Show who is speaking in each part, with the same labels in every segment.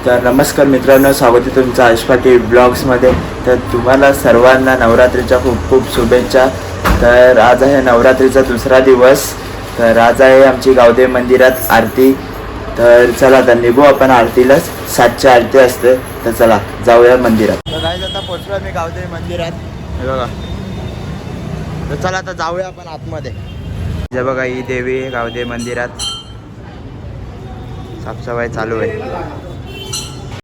Speaker 1: तर नमस्कार मित्रांनो, स्वागत आहे तुमचं आशपा टी ब्लॉग्समध्ये. तर तुम्हाला सर्वांना नवरात्रीच्या खूप खूप शुभेच्छा. तर आज आहे नवरात्रीचा दुसरा दिवस. तर आज आहे आमची गावदेवी मंदिरात आरती. तर चला तर निघू आपण आरतीलाच. 7ची आरती असते. तर चला जाऊया मंदिरात. तर काय आता पोचलो मी गावदेवी मंदिरात. हे बघा. तर चला आता जाऊया आपण आतमध्ये. जे बघा ही देवी गावदेवी मंदिरात साफसफाई चालू आहे.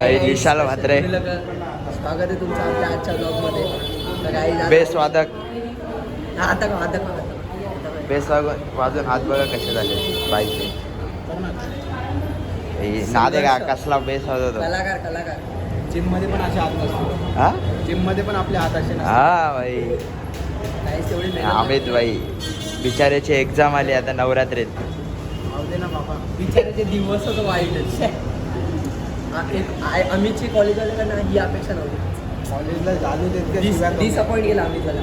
Speaker 1: विशाल भात्रे
Speaker 2: स्वागत आहे तुमचं आपल्या आजच्या ब्लॉगमध्ये.
Speaker 1: बेस वादक
Speaker 2: आता
Speaker 1: बेस वाजून हात बघा कसे झाले पाहिजे. नादे का कसला बेस वाजवतो.
Speaker 2: कलाकार जिम मध्ये पण असे हात नसतो.
Speaker 1: हा
Speaker 2: जिम मध्ये पण आपले हात असे
Speaker 1: हा भाई. अमित भाई बिचाऱ्याची एक्झाम आली आता नवरात्रीत.
Speaker 2: ना बाबा, बिचाराचे दिवसच वाईट. अमितची कॉलेजवाल्याकडनं ही अपेक्षा नव्हती. कॉलेजला झालो डिसअपॉइंट केला अमित झाला.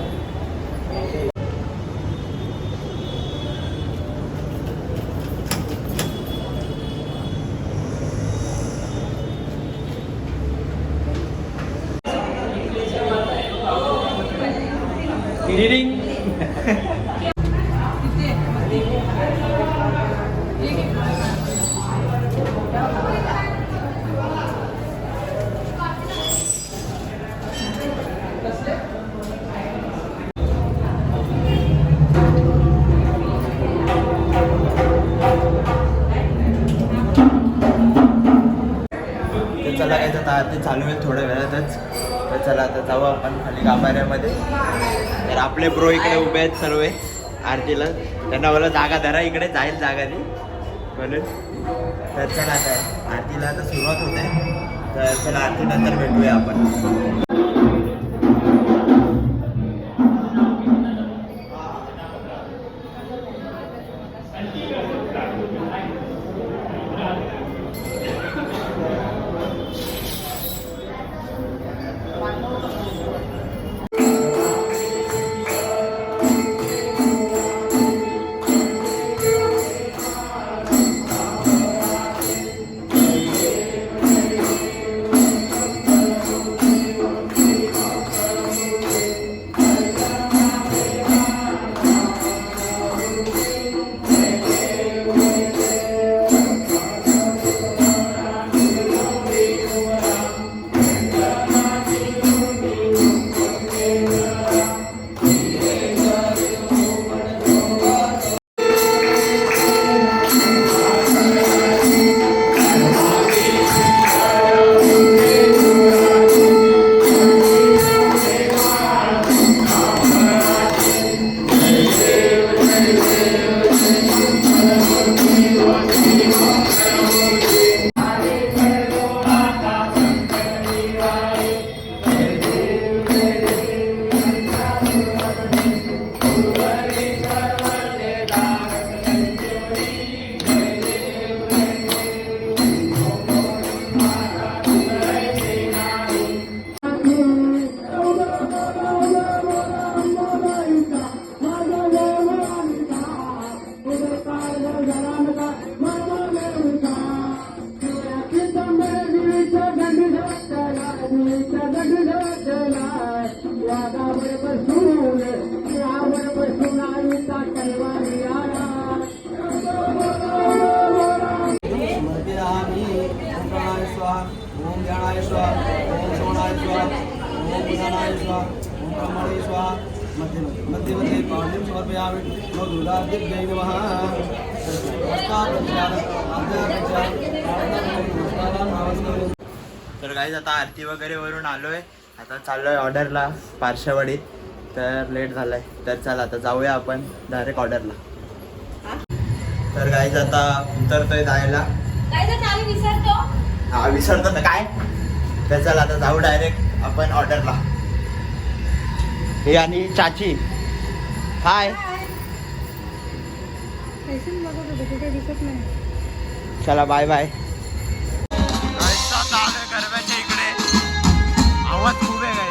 Speaker 1: चला काय आता आरती चालू आहे थोड्या वेळातच. तर चला आता जाऊ आपण खाली गाभाऱ्यामध्ये. तर आपले ब्रो इकडे उभे आहेत सर्व आरतीला. त्यांना बोला जागा धरा, इकडे जाईल जागा ती बोलून. तर चला आता आरतीला आता सुरुवात होते. तर चला आरती नंतर भेटूया आपण. ओम ज्ञानाय स्वाहा, ओम श्रवणाय स्वाहा, ओम बुधानाय स्वाहा, ओम ब्रह्मणे स्वाहा. मध्ये मध्ये पाणिं समर्पयामि. नमो दुर्गादेव्यै नमः. तर गाईज आता आरती वगैरे वरून आलोय. आता चाललोय ऑर्डरला पार्श्ववाडीत. तर लेट झालाय. तर चला आता जाऊया आपण डायरेक्ट ऑर्डरला. तर गाईज आता उतरतोय जायला. हा विसरतो ना काय. तर चला आता जाऊ डायरेक्ट आपण ऑर्डरला. हे आणि चाची हाय. चला बाय बाय. गरब्याच्या इकडे आवाज खूप आहे काय.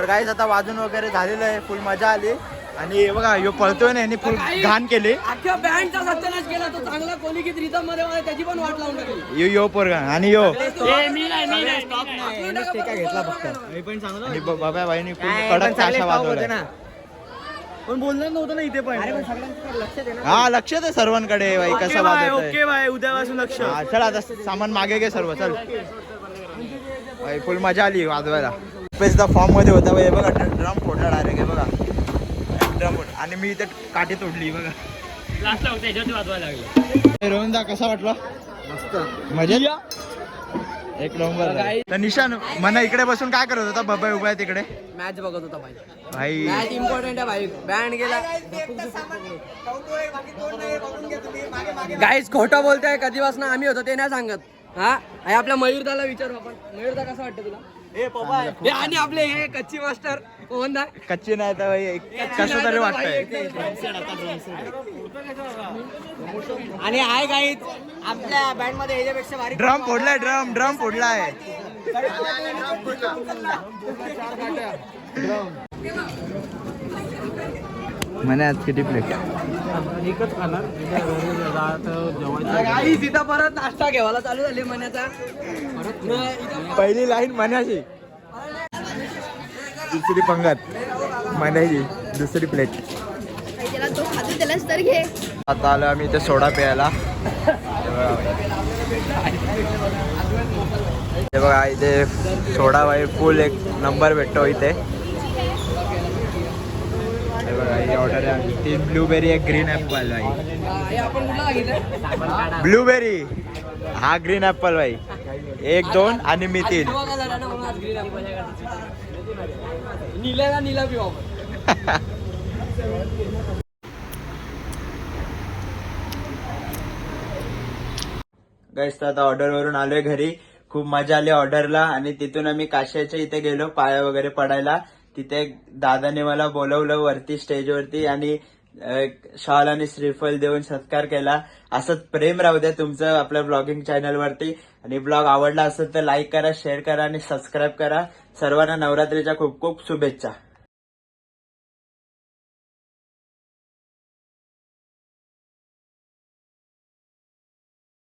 Speaker 1: गाईस आता वाजून वगैरे झालेलं आहे, फुल मजा आली. आणि हे बघा यो पळतोय ना, यांनी फुल घाण केली.
Speaker 2: अख्ख्या बँडचा सत्यानाश केला तो चांगला कोणी की रिदम मध्ये मला त्याची पण वाट लावून टाकली.
Speaker 1: यो पोरगा आणि यो
Speaker 2: घेतला फक्त
Speaker 1: आणि बाबा बाईनी खूप कडक ताशा वाजवला.
Speaker 2: पण बोलणार नव्हतं ना इथे पण. लक्ष दे ना.
Speaker 1: हा लक्ष दे सर्वांकडे बाई कसं वाजवतोय.
Speaker 2: ओके बाय उद्यापासून लक्ष.
Speaker 1: हा, चल आता सामान मागे घे सर्व, चल बाई फुल मजा आली वाजवायला. फॉर्म मध्ये होता बाई, बघा ड्रम फोडला डायरेक्ट, बघा ड्रम फोड. आणि मी इथे काठी तोडली बघा.
Speaker 2: लास्टला होतं याच्यावरती वाजवायला लागलं.
Speaker 1: रोहनदा कसा वाटला?
Speaker 2: मस्त
Speaker 1: मजा एक नंबर. तर निशान म्हणा इकडे बसून काय करत होता? बबाई उभा आहे तिकडे,
Speaker 2: मॅच बघत होता भाई.
Speaker 1: भाई
Speaker 2: मॅच इम्पॉर्टंट आहे भाई. बँड गेला. गाईस खोटं बोलताय कधीपासून आम्ही होतो ते नाही सांगत. हा आणि आपल्या मयूरदाला विचारू आपण. मयूरदा कसं वाटतं तुला? हे आणि आपले हे कच्ची मास्टर कोणता?
Speaker 1: कच्ची नाही तर भाई कसं तरी वाटतंय.
Speaker 2: आणि आहे गाईच आपल्या बँड मध्ये ह्याच्यापेक्षा भारी
Speaker 1: ड्रम फोडलाय, ड्रम फोडलाय. म्हणे आज किती प्लेट?
Speaker 2: एकच खाणार. गाईस इथं परत नाश्ता घेवायला चालू झाली मण्याचा.
Speaker 1: पहिली लाईन मनाची, दुसरी पंगत मनाची, दुसरी प्लेट.
Speaker 3: त्याला तो खातो त्यालाच तर घे.
Speaker 1: आता आलो आम्ही इथे सोडा प्यायला. हे बघा इथे सोडा बाई फुल एक नंबर भेटतो इथे. हे बघा ही ऑर्डर आहे. 3 ब्लूबेरी, एक ग्रीन ऍपल भाई.
Speaker 2: आपण कुठला सांगितलं?
Speaker 1: ब्लूबेरी, हा ग्रीन ऍपल भाई. 1 2 आणि मी 3.
Speaker 2: नीला पिऊ आपण.
Speaker 1: गाईस आता ऑर्डर वरून आलोय घरी. खूप मजा आली ऑर्डरला. आणि तिथून आम्ही काश्याच्या इथे गेलो पाया वगैरे पडायला. तिथे दादाने मला बोलवलं वरती स्टेजवरती आणि शॉल आणि श्रीफल देऊन सत्कार केला. असंच प्रेम राहू द्या तुमचं आपल्या ब्लॉगिंग चॅनलवरती. आणि ब्लॉग आवडला असेल तर लाईक करा, शेअर करा आणि सबस्क्राईब करा. सर्वांना नवरात्रीच्या खूप खूप शुभेच्छा.